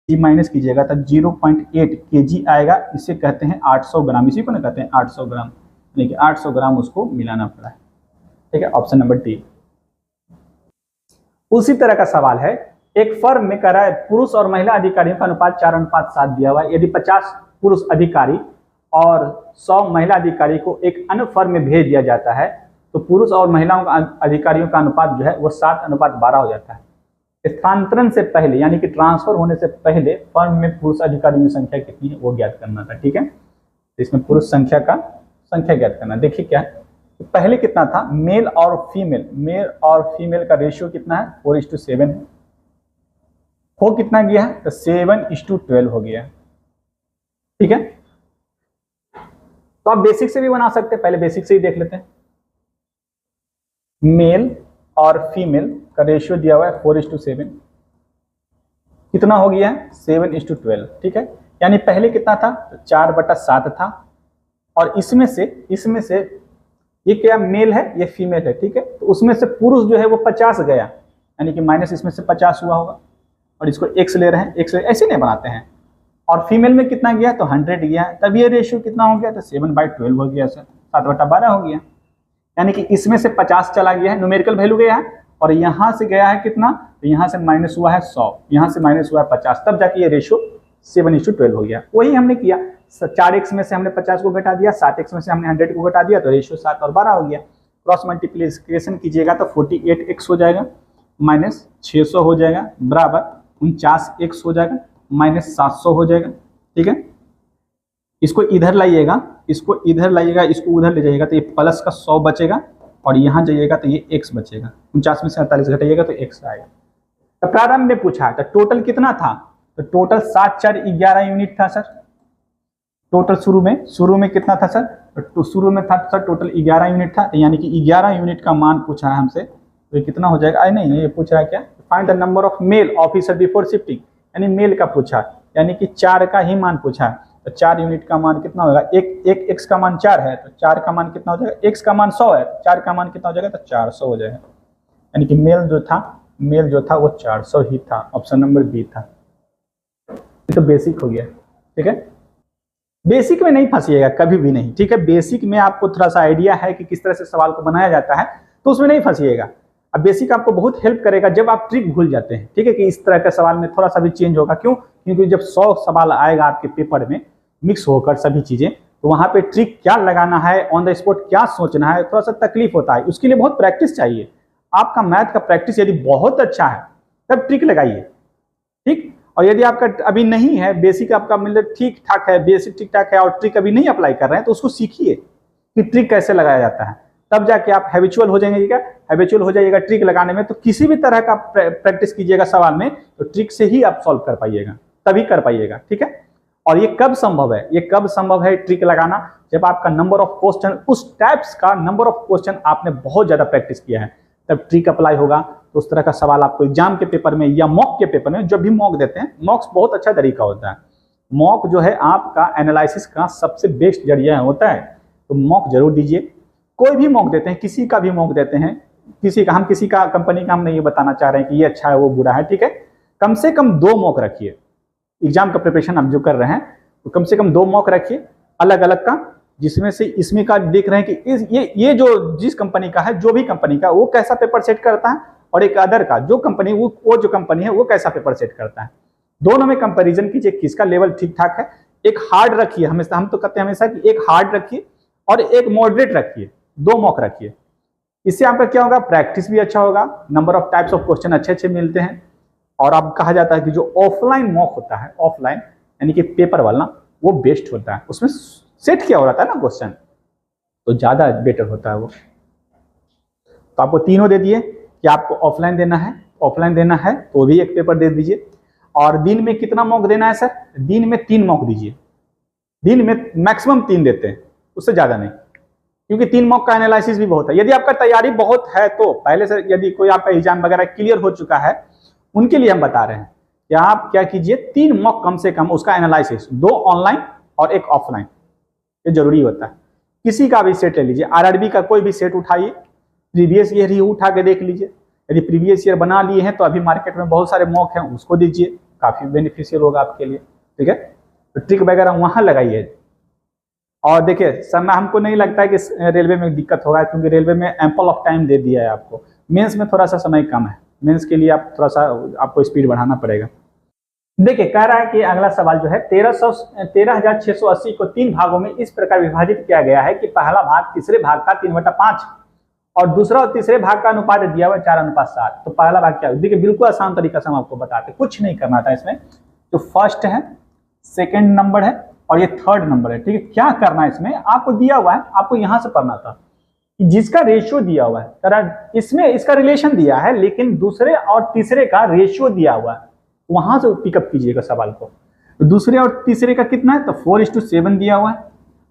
माइनस कीजिएगा तो 0.8 kg आएगा। इसे कहते हैं 800 ग्राम, इसी को ना कहते हैं 800 ग्राम, यानी कि 800 ग्राम उसको मिलाना पड़ा है। ठीक है, ऑप्शन नंबर डी। उसी तरह का सवाल है, एक फर्म में कह रहा है पुरुष और महिला अधिकारियों का अनुपात 4:7 दिया हुआ है। यदि 50 पुरुष अधिकारी और 100 महिला अधिकारी को एक अन्य फर्म में भेज दिया जाता है, तो पुरुष और महिलाओं का अधिकारियों का अनुपात जो है वो 7:12 हो जाता है। स्थानांतरण से पहले यानी कि ट्रांसफर होने से पहले फर्म में पुरुष अधिकारियों की संख्या कितनी है वो ज्ञात करना था। ठीक है, तो इसमें पुरुष संख्या ज्ञात करना। देखिए क्या है, तो पहले कितना था, मेल और फीमेल का रेशियो कितना है, 4:7 है। हो कितना गया है, तो 7:12 हो गया है। ठीक है, तो आप बेसिक से भी बना सकते हैं, पहले बेसिक से ही देख लेते हैं। मेल और फीमेल का रेशियो दिया हुआ है 4:7, कितना हो गया है, 7:12। ठीक है, यानी पहले कितना था, तो 4/7 था, और इसमें से ये क्या मेल है, ये फीमेल है। ठीक है, तो उसमें से पुरुष जो है वो 50 गया, यानी कि माइनस इसमें से 50 हुआ होगा, और इसको x ले रहे हैं, x ऐसे नहीं बनाते हैं। और फीमेल में कितना गया, तो 100 गया, तब ये रेशियो कितना हो गया, तो 7/12 हो गया सर, 7/12 हो गया। यानी कि इसमें से 50 चला गया है, न्यूमेरिकल वैल्यू गया है, और यहाँ से गया है कितना, तो यहाँ से माइनस हुआ है 100, यहाँ से माइनस हुआ है 50, तब जाके ये रेशियो 7:12 हो गया। वही हमने किया, 4x में से हमने 50 को घटा दिया, 7x में से हमने 100 को घटा दिया, तो रेशियो 7 और 12 हो गया। क्रॉस मल्टीप्लिकेशन कीजिएगा तो 48x हो जाएगा, माइनस 600 हो जाएगा, बराबर 49x हो जाएगा, माइनस 700 हो जाएगा। ठीक है, इसको इधर लाइएगा इसको इधर लाइएगा, इसको उधर ले जाइएगा तो ये प्लस का 100 बचेगा, और यहाँ जाइएगा तो ये x बचेगा। 49 में से 48 घटाइएगा तो x आएगा। तो प्रारंभ में पूछा तो टोटल कितना था, तो टोटल 7 4 11 यूनिट था सर। टोटल शुरू में कितना था सर, तो शुरू में था सर टोटल 11 यूनिट था, यानी कि 11 यूनिट का मान पूछा है हमसे, तो ये कितना हो जाएगा। नहीं, ये पूछ रहा है क्या, find the number of male officer before shifting, यानी मेल का पूछा, यानी कि 4 का ही मान पूछा है। तो 4 यूनिट का मान कितना होगा, एक x का मान 4 है तो 4 का मान कितना हो जाएगा, x का मान 100 है तो 4 का मान कितना हो जाएगा, तो 400 हो जाएगा। यानी कि मेल जो था वो 400 ही था, ऑप्शन नंबर बी था। ये तो बेसिक हो गया, ठीक है। बेसिक में नहीं फंसिएगा कभी भी नहीं, ठीक है। बेसिक में आपको थोड़ा सा आइडिया है कि किस तरह से सवाल को बनाया जाता है, तो उसमें नहीं फंसिएगा। अब बेसिक आपको बहुत हेल्प करेगा जब आप ट्रिक भूल जाते हैं, ठीक है, कि इस तरह के सवाल में थोड़ा सा भी चेंज होगा। क्यों, क्योंकि जब 100 सवाल आएगा आपके पेपर में मिक्स होकर सभी चीजें, तो वहां पे ट्रिक क्या लगाना है, ऑन द स्पॉट क्या सोचना है, थोड़ा सा तकलीफ होता है। उसके लिए बहुत प्रैक्टिस चाहिए। आपका मैथ का प्रैक्टिस यदि बहुत अच्छा है तब ट्रिक लगाइए, ठीक। और यदि आपका अभी नहीं है, बेसिक आपका मतलब ठीक ठाक है, बेसिक ठीक ठाक है और ट्रिक अभी नहीं अप्लाई कर रहे हैं, तो उसको सीखिए कि ट्रिक कैसे लगाया जाता है। तब जाके आप हैबिचुअल हो जाएंगे, क्या हैबिचुअल हो जाइएगा ट्रिक लगाने में। तो किसी भी तरह का प्रैक्टिस कीजिएगा सवाल में, तो ट्रिक से ही आप सॉल्व कर पाइएगा, तभी कर पाइएगा, ठीक है। और ये कब संभव है, ये कब संभव है ट्रिक लगाना, जब आपका नंबर ऑफ क्वेश्चन, उस टाइप्स का नंबर ऑफ क्वेश्चन आपने बहुत ज्यादा प्रैक्टिस किया है, तब ट्रिक अप्लाई होगा। तो उस तरह का सवाल आपको एग्जाम के पेपर में या मॉक के पेपर में, जब भी मॉक देते हैं, मॉक्स बहुत अच्छा तरीका होता है। मॉक जो है आपका एनालिसिस का सबसे बेस्ट जरिया होता है, तो मॉक जरूर दीजिए। कोई भी मॉक देते हैं, किसी का भी मॉक देते हैं, हम किसी का कंपनी का हम नहीं बताना चाह रहे हैं कि ये अच्छा है वो बुरा है, ठीक है। कम से कम 2 मॉक रखिए। एग्जाम का प्रिपरेशन आप जो कर रहे हैं तो कम से कम 2 मॉक रखिए अलग अलग का, जिसमें से इसमें का देख रहे हैं कि ये जो जिस कंपनी का है, जो भी कंपनी का, वो कैसा पेपर सेट करता है, और एक अदर का जो कंपनी, वो जो कंपनी है वो कैसा पेपर सेट करता है। दोनों में कंपैरिजन कीजिए किसका लेवल ठीक ठाक है। एक हार्ड रखिए, हमेशा हम तो कहते हैं हमेशा कि एक हार्ड रखिए और एक मॉडरेट रखिए, 2 मॉक रखिए। इससे आपका क्या होगा, प्रैक्टिस भी अच्छा होगा, number of types of question अच्छे अच्छे मिलते हैं। और अब कहा जाता है कि जो ऑफलाइन मॉक होता है, ऑफलाइन यानी कि पेपर वाला, वो बेस्ट होता है। उसमें सेट किया हो रहा है ना क्वेश्चन, तो ज्यादा बेटर होता है वो। तो आपको तीनों दे दिए कि आपको ऑफलाइन देना है तो भी एक पेपर दे दीजिए। और दिन में कितना मॉक देना है सर, दिन में 3 मॉक दीजिए। दिन में मैक्सिमम 3 देते हैं, उससे ज्यादा नहीं, क्योंकि 3 मॉक का एनालिसिस भी बहुत है। यदि आपका तैयारी बहुत है तो पहले से, यदि कोई आपका एग्जाम वगैरह क्लियर हो चुका है, उनके लिए हम बता रहे हैं कि आप क्या कीजिए, 3 मॉक कम से कम, उसका एनालिसिस 2 ऑनलाइन और 1 ऑफलाइन, ये जरूरी होता है। किसी का भी सेट ले लीजिए, आरआरबी का कोई भी सेट उठाइए, प्रीवियस ईयर ही उठा के देख लीजिए। यदि प्रीवियस ईयर बना लिए हैं तो अभी मार्केट में बहुत सारे मॉक हैं, उसको दीजिए, काफी बेनिफिशियल होगा आपके लिए, ठीक है। तो ट्रिक वगैरह वहां लगाइए। और देखिए समय, हमको नहीं लगता है कि रेलवे में दिक्कत होगा, क्योंकि रेलवे में एम्पल ऑफ टाइम दे दिया है आपको। मेंस में थोड़ा सा समय कम है, मेंस के लिए आप थोड़ा सा आपको स्पीड बढ़ाना पड़ेगा। देखिए कह रहा है कि अगला सवाल जो है 13,680 को 3 भागों में इस प्रकार विभाजित किया गया है कि पहला भाग तीसरे भाग का 3/5 और दूसरा और तीसरे भाग का अनुपात दिया हुआ 4:7। तो पहला भाग क्या है, देखिए बिल्कुल आसान तरीका से हम आपको बताते, कुछ नहीं करना था इसमें। जो फर्स्ट है, सेकेंड नंबर है और ये थर्ड नंबर है, ठीक है। क्या करना है इसमें, आपको दिया हुआ है, आपको यहां से पढ़ना था कि जिसका रेशियो दिया हुआ है, तरह इसमें इसका रिलेशन दिया है, लेकिन दूसरे और तीसरे का रेशियो दिया हुआ है, वहां से पिकअप कीजिएगा सवाल को। तो दूसरे और तीसरे का कितना है, तो 4:7 दिया हुआ है।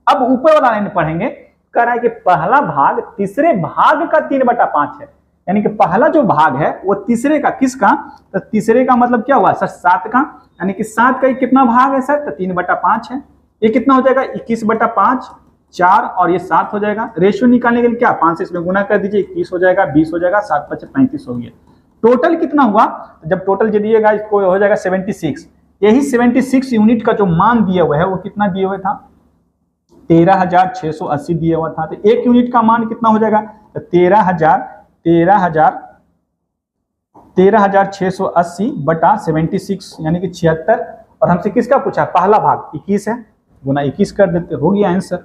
अब ऊपर वाला लाइन पढ़ेंगे, कह रहा है कि पहला भाग तीसरे भाग का 3/5 है, यानी कि पहला जो भाग है वो तीसरे का, किसका, तो तीसरे का मतलब क्या हुआ सर, 7 का, यानी कि 7 का कितना भाग है सर, तो 3/5 है। ये कितना हो जाएगा, 21/5, 4 और ये 7 हो जाएगा। रेशियो निकालने के लिए क्या, 5 से इसमें गुना कर दीजिए, 21 हो जाएगा, 20 हो जाएगा, 7 × 5 = 35 हो गया। टोटल कितना हुआ, जब टोटल दिएगा इसको हो जाएगा 76। यही 76 यूनिट का जो मान दिया हुआ है वो कितना दिया हुआ था, 13,680 दिया हुआ था। तो 1 यूनिट का मान कितना हो जाएगा, तो 13,680 बटा 76 यानी कि 76। और हमसे किसका पूछा, पहला भाग 21 है, गुना 21 कर देते, हो गया आंसर,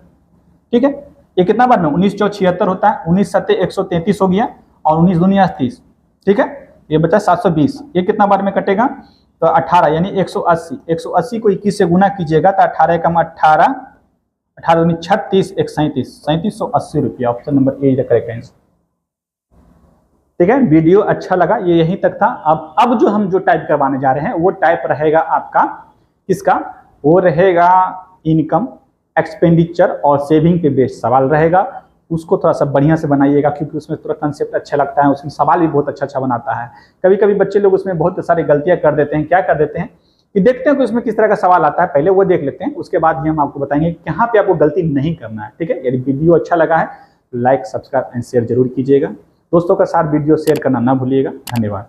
ठीक है। ये कितना बार में 19 × 76 होता है, 19 × 7 = 133 हो गया, और 19 दूनी 30, ठीक है। ये बचा 720, ये कितना बार में कटेगा, तो 18 यानी 180। 180 को 21 से गुना कीजिएगा तो 18 × 18 18 दूनी 36, 1 37, 3780 रुपया। Option number A is the correct answer. ठीक है, वीडियो अच्छा लगा, ये यहीं तक था। अब जो हम जो टाइप करवाने जा रहे हैं वो टाइप रहेगा आपका किसका, वो रहेगा इनकम, एक्सपेंडिचर और सेविंग पे बेस्ड सवाल रहेगा। उसको थोड़ा सा बढ़िया से बनाइएगा, क्योंकि उसमें थोड़ा कंसेप्ट अच्छा लगता है, उसमें सवाल भी बहुत अच्छा बनाता है। कभी कभी बच्चे लोग उसमें बहुत सारी गलतियां कर देते हैं। क्या कर देते हैं कि देखते हैं कि उसमें किस तरह का सवाल आता है, पहले वो देख लेते हैं, उसके बाद ही हम आपको बताएंगे कहाँ पे आपको गलती नहीं करना है। ठीक है, यदि वीडियो अच्छा लगा है लाइक, सब्सक्राइब एंड शेयर जरूर कीजिएगा। दोस्तों का साथ वीडियो शेयर करना ना भूलिएगा। धन्यवाद।